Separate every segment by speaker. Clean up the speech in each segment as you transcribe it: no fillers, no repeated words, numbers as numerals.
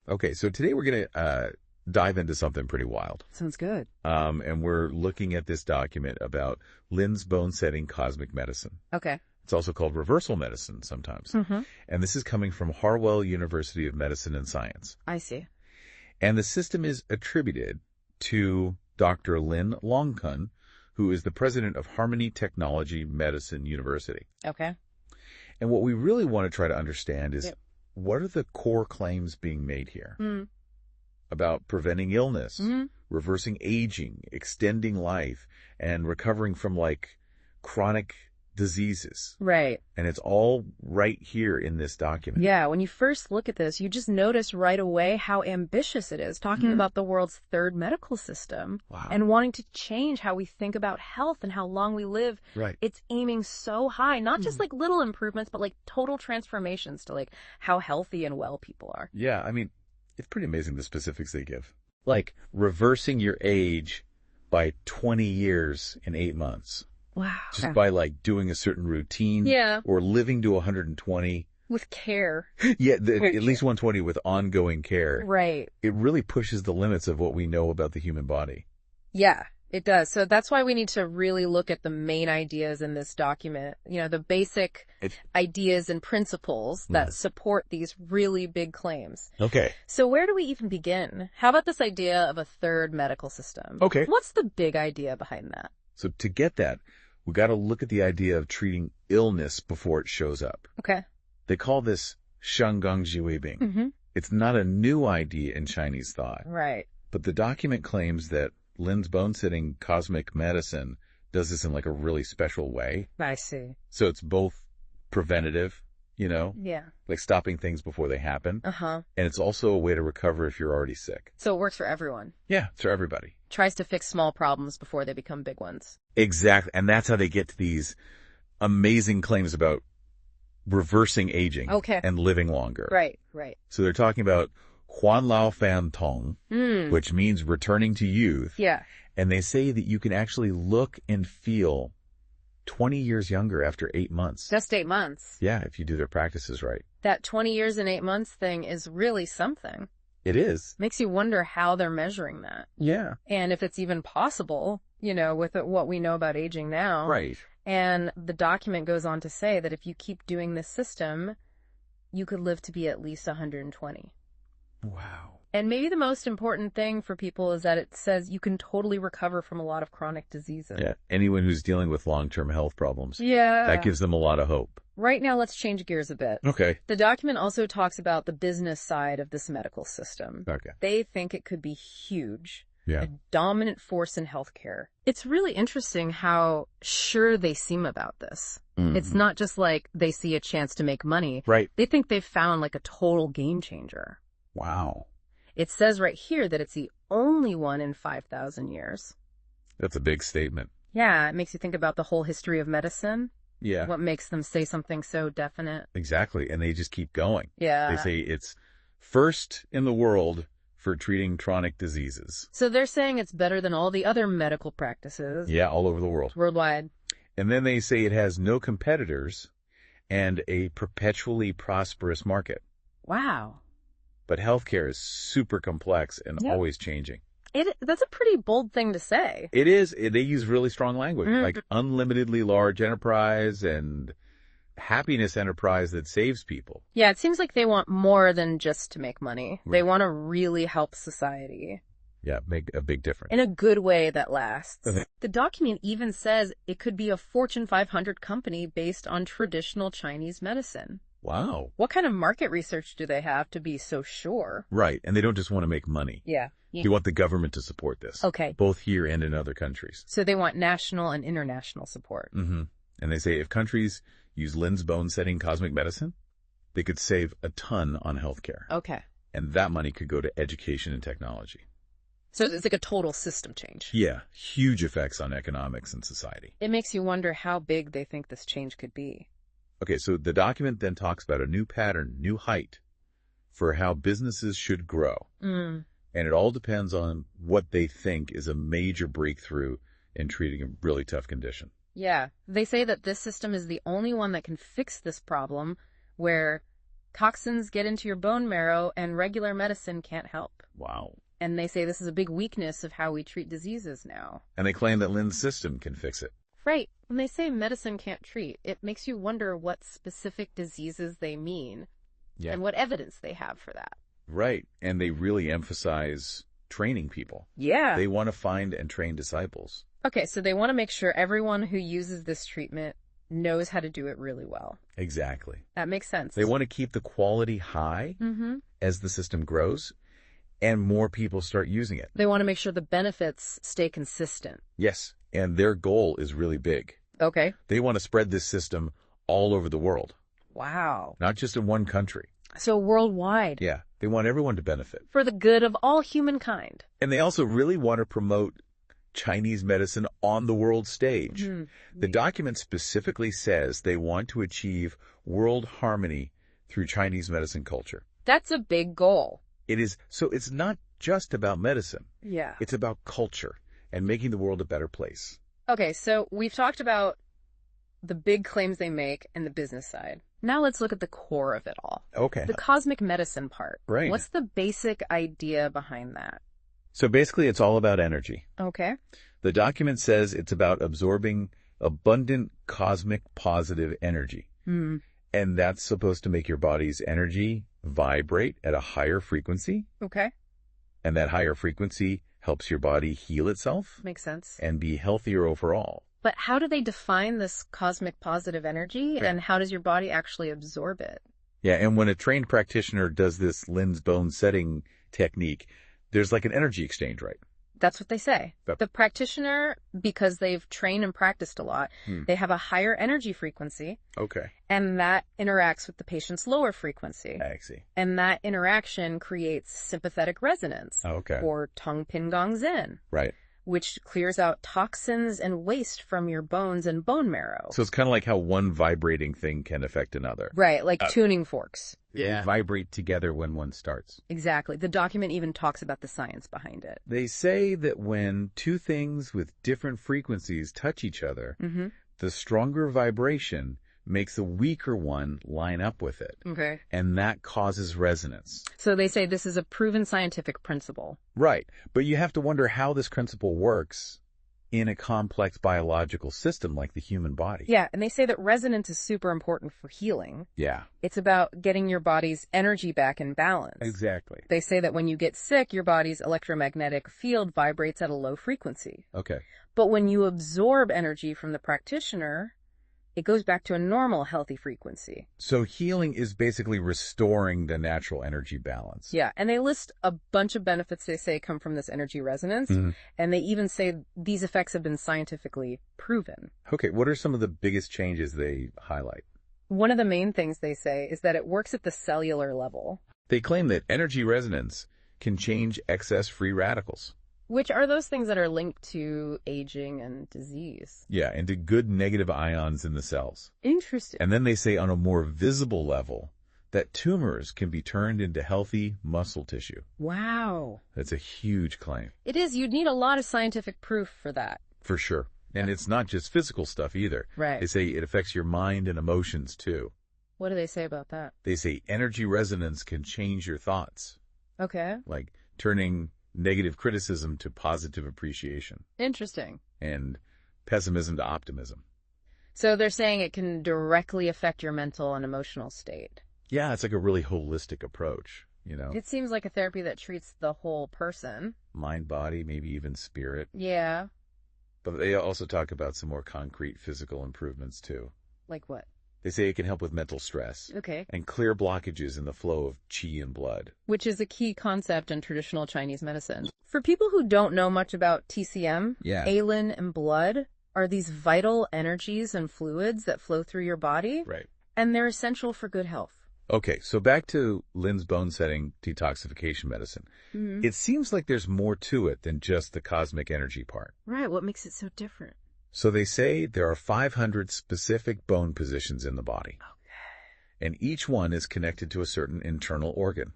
Speaker 1: Okay, so today we're going to dive into something pretty wild.
Speaker 2: Sounds good.
Speaker 1: And we're looking at this document about Lin's bone-setting cosmic medicine.
Speaker 2: Okay.
Speaker 1: It's also called reversal medicine sometimes.
Speaker 2: Mm-hmm.
Speaker 1: And this is coming from Harwell University of Medicine and Science.
Speaker 2: I see.
Speaker 1: And the system is attributed to Dr. Lin Longcun, who is the president of Harmony Technology Medicine University.
Speaker 2: Okay.
Speaker 1: And what we really want to try to understand is what are the core claims being made here about preventing illness, reversing aging, extending life, and recovering from like chronic diseases.
Speaker 2: Right.
Speaker 1: And it's all right here in this document.
Speaker 2: Yeah, when you first look at this, you just notice right away how ambitious it is, talking about the world's third medical system and wanting to change how we think about health and how long we live.
Speaker 1: Right.
Speaker 2: It's aiming so high, not just like little improvements, but like total transformations to like how healthy and well people are.
Speaker 1: Yeah, I mean, it's pretty amazing the specifics they give. Like reversing your age by 20 years in 8 months.
Speaker 2: Wow.
Speaker 1: Just by like doing a certain routine.
Speaker 2: Yeah.
Speaker 1: Or living to 120.
Speaker 2: With care.
Speaker 1: Yeah, at least 120 with ongoing care.
Speaker 2: Right.
Speaker 1: It really pushes the limits of what we know about the human body.
Speaker 2: Yeah, it does. So that's why we need to really look at the main ideas in this document. You know, the basic ideas and principles that support these really big claims.
Speaker 1: Okay.
Speaker 2: So where do we even begin? How about this idea of a third medical system?
Speaker 1: Okay.
Speaker 2: What's the big idea behind that?
Speaker 1: So to get that, we got to look at the idea of treating illness before it shows up.
Speaker 2: Okay.
Speaker 1: They call this Shangang Jiweibing. It's not a new idea in Chinese thought.
Speaker 2: Right.
Speaker 1: But the document claims that Lin's bone-setting cosmic medicine does this in like a really special way.
Speaker 2: I see.
Speaker 1: So it's both preventative, you know?
Speaker 2: Yeah.
Speaker 1: Like stopping things before they happen.
Speaker 2: Uh-huh.
Speaker 1: And it's also a way to recover if you're already sick.
Speaker 2: So it works for everyone.
Speaker 1: Yeah, it's for everybody.
Speaker 2: Tries to fix small problems before they become big ones.
Speaker 1: Exactly. And that's how they get to these amazing claims about reversing aging and living longer.
Speaker 2: Right, right.
Speaker 1: So they're talking about Huan Lao Fan Tong, which means returning to youth.
Speaker 2: Yeah.
Speaker 1: And they say that you can actually look and feel 20 years younger after 8 months.
Speaker 2: Just 8 months.
Speaker 1: Yeah, if you do their practices right.
Speaker 2: That 20 years and 8 months thing is really something.
Speaker 1: It is.
Speaker 2: Makes you wonder how they're measuring that.
Speaker 1: Yeah.
Speaker 2: And if it's even possible, you know, with what we know about aging now.
Speaker 1: Right.
Speaker 2: And the document goes on to say that if you keep doing this system, you could live to be at least 120.
Speaker 1: Wow.
Speaker 2: And maybe the most important thing for people is that it says you can totally recover from a lot of chronic diseases.
Speaker 1: Yeah. Anyone who's dealing with long-term health problems.
Speaker 2: Yeah.
Speaker 1: That gives them a lot of hope.
Speaker 2: Right now, let's change gears a bit.
Speaker 1: Okay.
Speaker 2: The document also talks about the business side of this medical system.
Speaker 1: Okay.
Speaker 2: They think it could be huge.
Speaker 1: Yeah.
Speaker 2: A dominant force in healthcare. It's really interesting how sure they seem about this. It's not just like they see a chance to make money.
Speaker 1: Right.
Speaker 2: They think they've found like a total game changer.
Speaker 1: Wow.
Speaker 2: It says right here that it's the only one in 5,000 years.
Speaker 1: That's a big statement.
Speaker 2: Yeah, it makes you think about the whole history of medicine.
Speaker 1: Yeah.
Speaker 2: What makes them say something so definite.
Speaker 1: Exactly. And they just keep going.
Speaker 2: Yeah.
Speaker 1: They say it's first in the world for treating chronic diseases.
Speaker 2: So they're saying it's better than all the other medical practices.
Speaker 1: Yeah, all over the world.
Speaker 2: Worldwide.
Speaker 1: And then they say it has no competitors and a perpetually prosperous market.
Speaker 2: Wow.
Speaker 1: But healthcare is super complex and always changing.
Speaker 2: That's a pretty bold thing to say.
Speaker 1: It is. They use really strong language, like unlimitedly large enterprise and happiness enterprise that saves people.
Speaker 2: Yeah, it seems like they want more than just to make money.
Speaker 1: Right.
Speaker 2: They want to really help society.
Speaker 1: Yeah, make a big difference.
Speaker 2: In a good way that lasts.
Speaker 1: Okay.
Speaker 2: The document even says it could be a Fortune 500 company based on traditional Chinese medicine.
Speaker 1: Wow.
Speaker 2: What kind of market research do they have to be so sure?
Speaker 1: Right. And they don't just want to make money.
Speaker 2: Yeah.
Speaker 1: They want the government to support this.
Speaker 2: Okay.
Speaker 1: Both here and in other countries.
Speaker 2: So they want national and international support.
Speaker 1: And they say if countries use Lin's bone-setting cosmic medicine, they could save a ton on healthcare.
Speaker 2: Okay.
Speaker 1: And that money could go to education and technology.
Speaker 2: So it's like a total system change.
Speaker 1: Yeah. Huge effects on economics and society.
Speaker 2: It makes you wonder how big they think this change could be.
Speaker 1: Okay, so the document then talks about a new pattern, new height for how businesses should grow. And it all depends on what they think is a major breakthrough in treating a really tough condition.
Speaker 2: Yeah. They say that this system is the only one that can fix this problem where Toxins get into your bone marrow and regular medicine can't help.
Speaker 1: Wow.
Speaker 2: And they say this is a big weakness of how we treat diseases now.
Speaker 1: And they claim that Lin's system can fix it.
Speaker 2: Right. When they say medicine can't treat, it makes you wonder what specific diseases they mean and what evidence they have for that.
Speaker 1: Right. And they really emphasize training people.
Speaker 2: Yeah.
Speaker 1: They want to find and train disciples.
Speaker 2: Okay, so they want to make sure everyone who uses this treatment knows how to do it really well.
Speaker 1: Exactly.
Speaker 2: That makes sense.
Speaker 1: They want to keep the quality high as the system grows and more people start using it.
Speaker 2: They want to make sure the benefits stay consistent.
Speaker 1: Yes. And their goal is really big.
Speaker 2: Okay.
Speaker 1: They want to spread this system all over the world.
Speaker 2: Wow.
Speaker 1: Not just in one country.
Speaker 2: So worldwide.
Speaker 1: Yeah. They want everyone to benefit.
Speaker 2: For the good of all humankind.
Speaker 1: And they also really want to promote Chinese medicine on the world stage. The document specifically says they want to achieve world harmony through Chinese medicine culture.
Speaker 2: That's a big goal.
Speaker 1: It is. So it's not just about medicine.
Speaker 2: Yeah.
Speaker 1: It's about culture and making the world a better place.
Speaker 2: Okay, so we've talked about the big claims they make and the business side. Now let's look at the core of it all.
Speaker 1: Okay.
Speaker 2: The cosmic medicine part.
Speaker 1: Right.
Speaker 2: What's the basic idea behind that?
Speaker 1: So basically it's all about energy.
Speaker 2: Okay.
Speaker 1: The document says it's about absorbing abundant cosmic positive energy. And that's supposed to make your body's energy vibrate at a higher frequency.
Speaker 2: Okay.
Speaker 1: And that higher frequency helps your body heal itself.
Speaker 2: Makes sense.
Speaker 1: And be healthier overall.
Speaker 2: But how do they define this cosmic positive energy and how does your body actually absorb it?
Speaker 1: Yeah, and when a trained practitioner does this Lin's bone setting technique, there's like an energy exchange, right?
Speaker 2: That's what they say. The practitioner, because they've trained and practiced a lot, they have a higher energy frequency.
Speaker 1: Okay.
Speaker 2: And that interacts with the patient's lower frequency.
Speaker 1: I see.
Speaker 2: And that interaction creates sympathetic resonance.
Speaker 1: Okay.
Speaker 2: Or Tong Pin Gong Zen.
Speaker 1: Right.
Speaker 2: Which clears out toxins and waste from your bones and bone marrow.
Speaker 1: So it's kind of like how one vibrating thing can affect another.
Speaker 2: Right, like tuning forks.
Speaker 3: Yeah. They vibrate together when one starts.
Speaker 2: Exactly. The document even talks about the science behind it.
Speaker 1: They say that when two things with different frequencies touch each other, the stronger vibration makes the weaker one line up with it.
Speaker 2: Okay.
Speaker 1: And that causes resonance.
Speaker 2: So they say this is a proven scientific principle.
Speaker 1: Right. But you have to wonder how this principle works in a complex biological system like the human body.
Speaker 2: Yeah, and they say that resonance is super important for healing.
Speaker 1: Yeah.
Speaker 2: It's about getting your body's energy back in balance.
Speaker 1: Exactly.
Speaker 2: They say that when you get sick, your body's electromagnetic field vibrates at a low frequency.
Speaker 1: Okay.
Speaker 2: But when you absorb energy from the practitioner, it goes back to a normal, healthy frequency.
Speaker 1: So healing is basically restoring the natural energy balance.
Speaker 2: Yeah, and they list a bunch of benefits they say come from this energy resonance, and they even say these effects have been scientifically proven.
Speaker 1: Okay, what are some of the biggest changes they highlight?
Speaker 2: One of the main things they say is that it works at the cellular level.
Speaker 1: They claim that energy resonance can change excess free radicals.
Speaker 2: Which are those things that are linked to aging and disease.
Speaker 1: Yeah, and to good negative ions in the cells.
Speaker 2: Interesting.
Speaker 1: And then they say on a more visible level that tumors can be turned into healthy muscle tissue.
Speaker 2: Wow.
Speaker 1: That's a huge claim.
Speaker 2: It is. You'd need a lot of scientific proof for that.
Speaker 1: For sure. And it's not just physical stuff either.
Speaker 2: Right.
Speaker 1: They say it affects your mind and emotions too.
Speaker 2: What do they say about that?
Speaker 1: They say energy resonance can change your thoughts.
Speaker 2: Okay.
Speaker 1: Like turning negative criticism to positive appreciation.
Speaker 2: Interesting.
Speaker 1: And pessimism to optimism.
Speaker 2: So they're saying it can directly affect your mental and emotional state.
Speaker 1: Yeah, it's like a really holistic approach, you know.
Speaker 2: It seems like a therapy that treats the whole person.
Speaker 1: Mind, body, maybe even spirit.
Speaker 2: Yeah.
Speaker 1: But they also talk about some more concrete physical improvements too.
Speaker 2: Like what?
Speaker 1: They say it can help with mental stress.
Speaker 2: Okay.
Speaker 1: And clear blockages in the flow of qi and blood.
Speaker 2: Which is a key concept in traditional Chinese medicine. For people who don't know much about TCM, Lin and blood are these vital energies and fluids that flow through your body.
Speaker 1: Right.
Speaker 2: And they're essential for good health.
Speaker 1: Okay, so back to Lin's bone setting detoxification medicine. It seems like there's more to it than just the cosmic energy part.
Speaker 2: Right, what makes it so different?
Speaker 1: So they say there are 500 specific bone positions in the body. Okay. And each one is connected to a certain internal organ.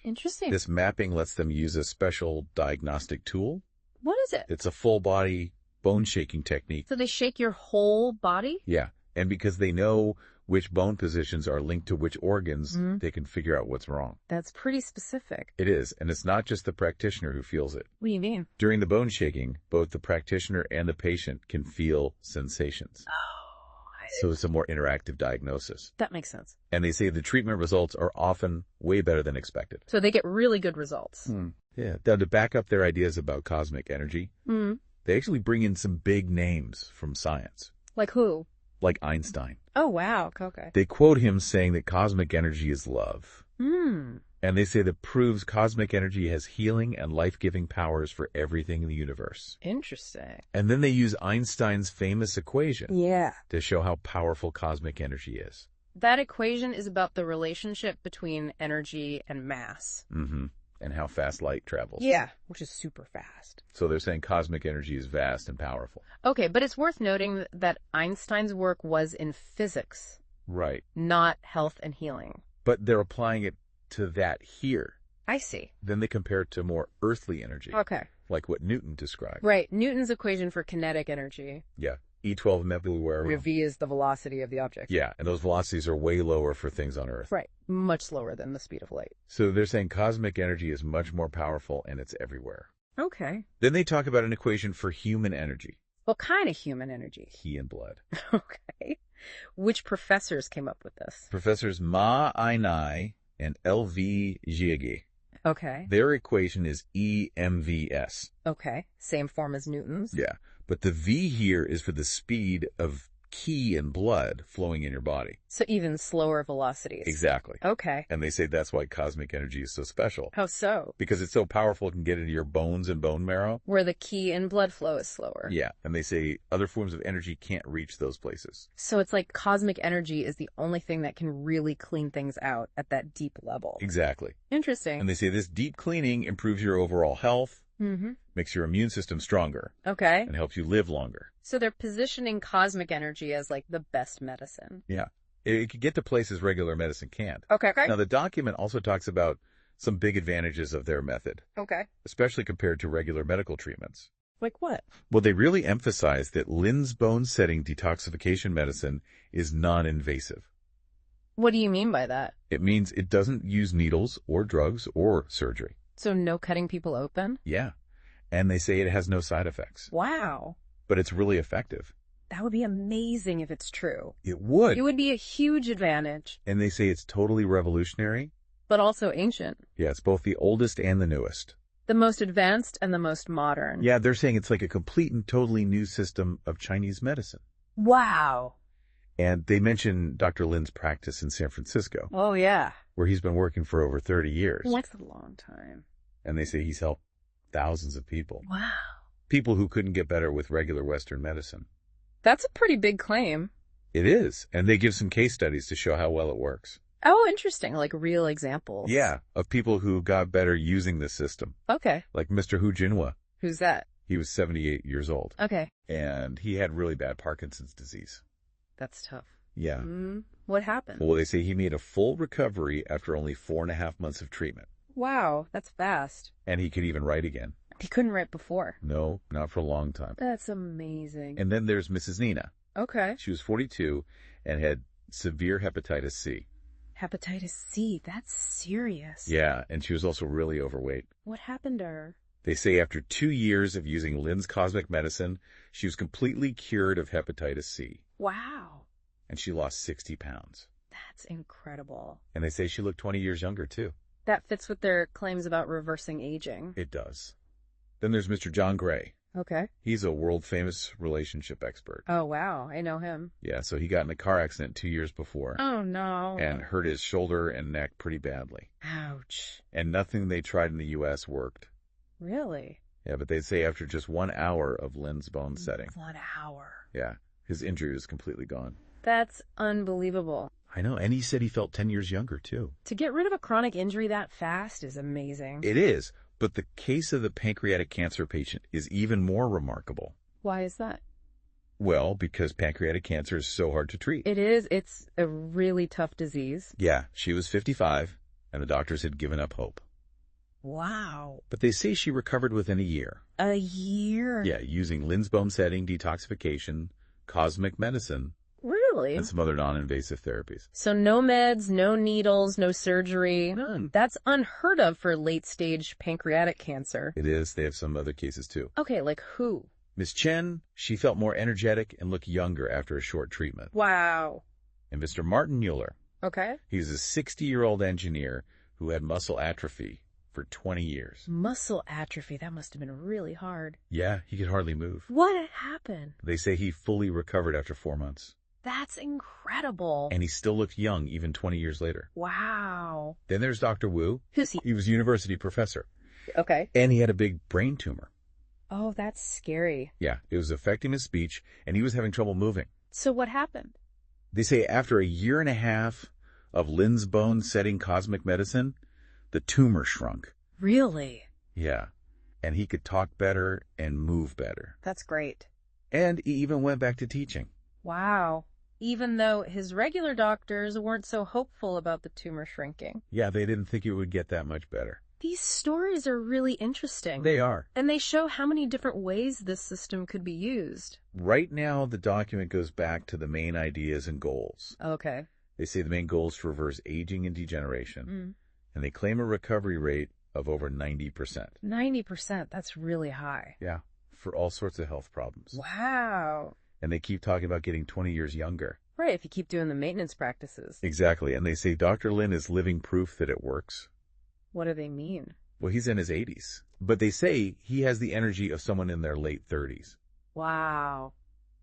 Speaker 2: Interesting.
Speaker 1: This mapping lets them use a special diagnostic tool.
Speaker 2: What is it?
Speaker 1: It's a full body bone shaking technique.
Speaker 2: So they shake your whole body?
Speaker 1: Yeah. And because they know which bone positions are linked to which organs, they can figure out what's wrong.
Speaker 2: That's pretty specific.
Speaker 1: It is, and it's not just the practitioner who feels it.
Speaker 2: What do you mean?
Speaker 1: During the bone shaking, both the practitioner and the patient can feel sensations. So it's a more interactive diagnosis.
Speaker 2: That makes sense.
Speaker 1: And they say the treatment results are often way better than expected.
Speaker 2: So they get really good results.
Speaker 1: Yeah. Now, to back up their ideas about cosmic energy, they actually bring in some big names from science.
Speaker 2: Like who?
Speaker 1: Like Einstein.
Speaker 2: Oh, wow. Okay.
Speaker 1: They quote him saying that cosmic energy is love. And they say that proves cosmic energy has healing and life-giving powers for everything in the universe.
Speaker 2: Interesting.
Speaker 1: And then they use Einstein's famous equation to show how powerful cosmic energy is.
Speaker 2: That equation is about the relationship between energy and mass.
Speaker 1: And how fast light travels.
Speaker 2: Yeah, which is super fast.
Speaker 1: So they're saying cosmic energy is vast and powerful.
Speaker 2: Okay, but it's worth noting that Einstein's work was in physics.
Speaker 1: Right.
Speaker 2: Not health and healing.
Speaker 1: But they're applying it to that here.
Speaker 2: I see.
Speaker 1: Then they compare it to more earthly energy.
Speaker 2: Okay.
Speaker 1: Like what Newton described.
Speaker 2: Right. Newton's equation for kinetic energy.
Speaker 1: Yeah. E12 everywhere.
Speaker 2: Where V is the velocity of the object.
Speaker 1: Yeah, and those velocities are way lower for things on Earth.
Speaker 2: Right. Much slower than the speed of light.
Speaker 1: So they're saying cosmic energy is much more powerful and it's everywhere.
Speaker 2: Okay.
Speaker 1: Then they talk about an equation for human energy.
Speaker 2: What kind of human energy?
Speaker 1: Qi and blood.
Speaker 2: Okay. Which professors came up with this?
Speaker 1: Professors Ma Ainai and L.V. Jiagi.
Speaker 2: Okay.
Speaker 1: Their equation is EMVS.
Speaker 2: Okay. Same form as Newton's?
Speaker 1: Yeah. But the V here is for the speed of qi and blood flowing in your body.
Speaker 2: So even slower velocities.
Speaker 1: Exactly.
Speaker 2: Okay.
Speaker 1: And they say that's why cosmic energy is so special.
Speaker 2: How so?
Speaker 1: Because it's so powerful, it can get into your bones and bone marrow.
Speaker 2: Where the qi and blood flow is slower.
Speaker 1: Yeah. And they say other forms of energy can't reach those places.
Speaker 2: So it's like cosmic energy is the only thing that can really clean things out at that deep level.
Speaker 1: Exactly.
Speaker 2: Interesting.
Speaker 1: And they say this deep cleaning improves your overall health, makes your immune system stronger.
Speaker 2: Okay.
Speaker 1: And helps you live longer.
Speaker 2: So they're positioning cosmic energy as like the best medicine.
Speaker 1: Yeah. It could get to places regular medicine can't.
Speaker 2: Okay.
Speaker 1: Now, the document also talks about some big advantages of their method.
Speaker 2: Okay.
Speaker 1: Especially compared to regular medical treatments.
Speaker 2: Like what?
Speaker 1: Well, they really emphasize that Lin's bone-setting detoxification medicine is non-invasive.
Speaker 2: What do you mean by that?
Speaker 1: It means it doesn't use needles or drugs or surgery.
Speaker 2: So no cutting people open?
Speaker 1: Yeah. And they say it has no side effects.
Speaker 2: Wow.
Speaker 1: But it's really effective.
Speaker 2: That would be amazing if it's true.
Speaker 1: It would.
Speaker 2: It would be a huge advantage.
Speaker 1: And they say it's totally revolutionary.
Speaker 2: But also ancient.
Speaker 1: Yeah, it's both the oldest and the newest.
Speaker 2: The most advanced and the most modern.
Speaker 1: Yeah, they're saying it's like a complete and totally new system of Chinese medicine.
Speaker 2: Wow.
Speaker 1: And they mention Dr. Lin's practice in San Francisco.
Speaker 2: Oh, yeah.
Speaker 1: Where he's been working for over 30 years.
Speaker 2: That's a long time.
Speaker 1: And they say he's helped thousands of people.
Speaker 2: Wow.
Speaker 1: People who couldn't get better with regular Western medicine.
Speaker 2: That's a pretty big claim.
Speaker 1: It is. And they give some case studies to show how well it works.
Speaker 2: Oh, interesting. Like real examples.
Speaker 1: Yeah, of people who got better using this system.
Speaker 2: Okay.
Speaker 1: Like Mr. Hu Jinhua.
Speaker 2: Who's that?
Speaker 1: He was 78 years old.
Speaker 2: Okay.
Speaker 1: And he had really bad Parkinson's disease.
Speaker 2: That's tough.
Speaker 1: Yeah.
Speaker 2: What happened?
Speaker 1: Well, they say he made a full recovery after only 4.5 months of treatment.
Speaker 2: Wow, that's fast.
Speaker 1: And he could even write again.
Speaker 2: He couldn't write before.
Speaker 1: No, not for a long time.
Speaker 2: That's amazing.
Speaker 1: And then there's Mrs. Nina.
Speaker 2: Okay.
Speaker 1: She was 42 and had severe hepatitis C.
Speaker 2: Hepatitis C, that's serious.
Speaker 1: Yeah, and she was also really overweight.
Speaker 2: What happened to her?
Speaker 1: They say after 2 years of using Lin's cosmic medicine, she was completely cured of hepatitis C.
Speaker 2: Wow.
Speaker 1: And she lost 60 pounds.
Speaker 2: That's incredible.
Speaker 1: And they say she looked 20 years younger, too.
Speaker 2: That fits with their claims about reversing aging.
Speaker 1: It does. Then there's Mr. John Gray.
Speaker 2: Okay.
Speaker 1: He's a world-famous relationship expert.
Speaker 2: Oh, wow. I know him.
Speaker 1: Yeah, so he got in a car accident 2 years before.
Speaker 2: Oh, no.
Speaker 1: And hurt his shoulder and neck pretty badly.
Speaker 2: Ouch.
Speaker 1: And nothing they tried in the U.S. worked.
Speaker 2: Really?
Speaker 1: Yeah, but they say after just 1 hour of Lin's bone setting.
Speaker 2: 1 hour.
Speaker 1: Yeah, his injury was completely gone.
Speaker 2: That's unbelievable.
Speaker 1: I know, and he said he felt 10 years younger, too.
Speaker 2: To get rid of a chronic injury that fast is amazing.
Speaker 1: It is, but the case of the pancreatic cancer patient is even more remarkable.
Speaker 2: Why is that?
Speaker 1: Well, because pancreatic cancer is so hard to treat.
Speaker 2: It is. It's a really tough disease.
Speaker 1: Yeah, she was 55, and the doctors had given up hope.
Speaker 2: Wow.
Speaker 1: But they say she recovered within a year.
Speaker 2: A year?
Speaker 1: Yeah, using Lin's bone setting, detoxification, cosmic medicine.
Speaker 2: Really? Really?
Speaker 1: And some other non-invasive therapies.
Speaker 2: So no meds, no needles, no surgery.
Speaker 1: None.
Speaker 2: That's unheard of for late-stage pancreatic cancer.
Speaker 1: It is. They have some other cases too.
Speaker 2: Okay, like who?
Speaker 1: Miss Chen, she felt more energetic and looked younger after a short treatment.
Speaker 2: Wow.
Speaker 1: And Mr. Martin Mueller,
Speaker 2: Okay.
Speaker 1: he was a 60-year-old engineer who had muscle atrophy for 20 years.
Speaker 2: Muscle atrophy, that must have been really hard.
Speaker 1: Yeah, he could hardly move.
Speaker 2: What happened?
Speaker 1: They say he fully recovered after 4 months.
Speaker 2: That's incredible.
Speaker 1: And he still looked young even 20 years later.
Speaker 2: Wow.
Speaker 1: Then there's Dr. Wu.
Speaker 2: Who's he?
Speaker 1: He was a university professor.
Speaker 2: Okay.
Speaker 1: And he had a big brain tumor.
Speaker 2: Oh, that's scary.
Speaker 1: Yeah, it was affecting his speech, and he was having trouble moving.
Speaker 2: So what happened?
Speaker 1: They say after a year and a half of Lin's bone-setting cosmic medicine, the tumor shrunk.
Speaker 2: Really?
Speaker 1: Yeah, and he could talk better and move better.
Speaker 2: That's great.
Speaker 1: And he even went back to teaching.
Speaker 2: Wow. Even though his regular doctors weren't so hopeful about the tumor shrinking.
Speaker 1: Yeah, they didn't think it would get that much better.
Speaker 2: These stories are really interesting.
Speaker 1: They are.
Speaker 2: And they show how many different ways this system could be used.
Speaker 1: Right now, the document goes back to the main ideas and goals.
Speaker 2: Okay.
Speaker 1: They say the main goal is to reverse aging and degeneration. And they claim a recovery rate of over 90%.
Speaker 2: 90%, that's really high.
Speaker 1: Yeah, for all sorts of health problems.
Speaker 2: Wow.
Speaker 1: And they keep talking about getting 20 years younger.
Speaker 2: Right, if you keep doing the maintenance practices.
Speaker 1: Exactly, and they say Dr. Lin is living proof that it works.
Speaker 2: What do they mean?
Speaker 1: Well, he's in his 80s, but they say he has the energy of someone in their late 30s.
Speaker 2: Wow.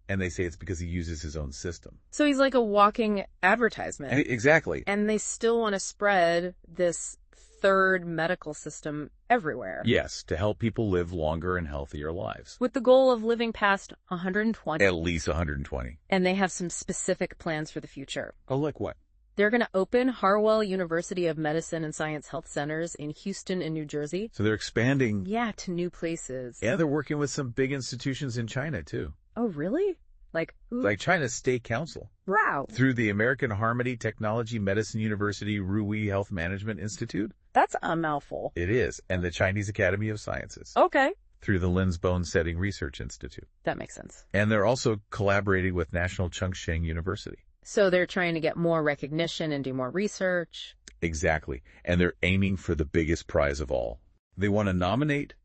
Speaker 1: And they say it's because he uses his own system.
Speaker 2: So he's like a walking advertisement.
Speaker 1: Exactly.
Speaker 2: And they still want to spread this third medical system everywhere.
Speaker 1: Yes, to help people live longer and healthier lives.
Speaker 2: With the goal of living past 120.
Speaker 1: At least 120.
Speaker 2: And they have some specific plans for the future.
Speaker 1: Oh, like what?
Speaker 2: They're going to open Harwell University of Medicine and Science Health Centers in Houston and New Jersey.
Speaker 1: So they're expanding.
Speaker 2: Yeah, to new places.
Speaker 1: Yeah, they're working with some big institutions in China, too.
Speaker 2: Oh, really? Like who?
Speaker 1: Like China's State Council.
Speaker 2: Wow.
Speaker 1: Through the American Harmony Technology Medicine University Rui Health Management Institute.
Speaker 2: That's a mouthful.
Speaker 1: It is. And the Chinese Academy of Sciences.
Speaker 2: Okay.
Speaker 1: Through the Lin's Bone Setting Research Institute.
Speaker 2: That makes sense.
Speaker 1: And they're also collaborating with National Chengsheng University.
Speaker 2: So they're trying to get more recognition and do more research.
Speaker 1: Exactly. And they're aiming for the biggest prize of all. They want to nominate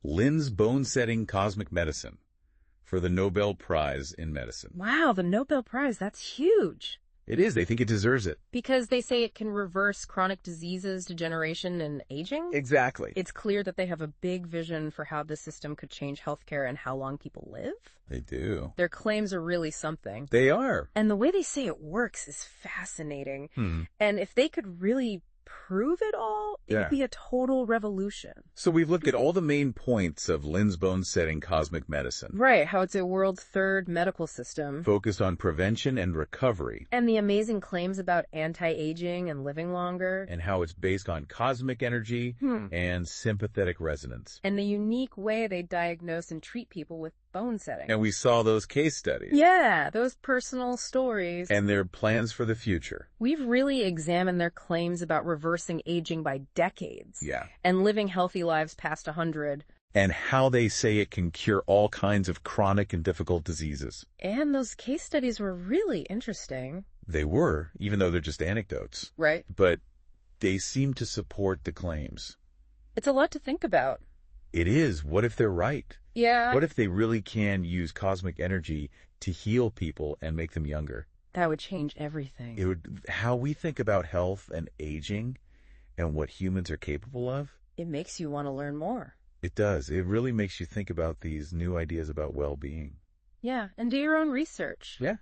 Speaker 1: Lin's Bone Setting Cosmic Medicine for the Nobel Prize in Medicine.
Speaker 2: Wow, the Nobel Prize, that's huge.
Speaker 1: It is. They think it deserves it.
Speaker 2: Because they say it can reverse chronic diseases, degeneration, and aging?
Speaker 1: Exactly.
Speaker 2: It's clear that they have a big vision for how the system could change healthcare and how long people live.
Speaker 1: They do.
Speaker 2: Their claims are really something.
Speaker 1: They are.
Speaker 2: And the way they say it works is fascinating. And if they could really prove it all, it would be a total revolution.
Speaker 1: So we've looked at all the main points of Lin's Bone Setting Cosmic Medicine.
Speaker 2: Right, how it's a world's third medical system.
Speaker 1: Focused on prevention and recovery.
Speaker 2: And the amazing claims about anti-aging and living longer.
Speaker 1: And how it's based on cosmic energy and sympathetic resonance.
Speaker 2: And the unique way they diagnose and treat people with bone setting.
Speaker 1: And we saw those case studies.
Speaker 2: Yeah, those personal stories.
Speaker 1: And their plans for the future.
Speaker 2: We've really examined their claims about reversing aging by decades.
Speaker 1: Yeah.
Speaker 2: And living healthy lives past 100.
Speaker 1: And how they say it can cure all kinds of chronic and difficult diseases.
Speaker 2: And those case studies were really interesting.
Speaker 1: They were, even though they're just anecdotes.
Speaker 2: Right.
Speaker 1: But they seem to support the claims.
Speaker 2: It's a lot to think about.
Speaker 1: It is. What if they're right?
Speaker 2: Yeah.
Speaker 1: What if they really can use cosmic energy to heal people and make them younger?
Speaker 2: That would change everything.
Speaker 1: It would. How we think about health and aging and what humans are capable of.
Speaker 2: It makes you want to learn more.
Speaker 1: It does. It really makes you think about these new ideas about well-being.
Speaker 2: Yeah, and do your own research.
Speaker 1: Yeah.